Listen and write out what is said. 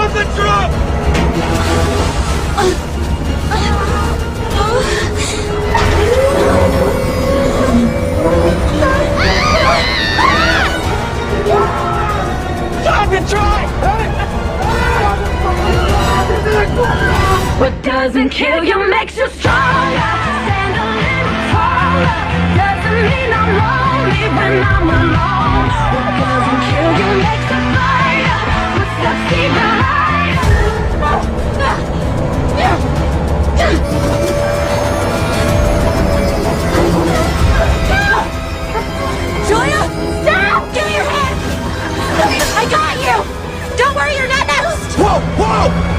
On the drop! Stop and try! What doesn't kill you makes you stronger. Stand a little taller. Doesn't mean I'm lonely when I'm alone. What doesn't kill you makes you brighter. Footsteps keep the light. Julia, stop! Give me your hand. I got you. Don't worry, you're not next. Whoa! Whoa!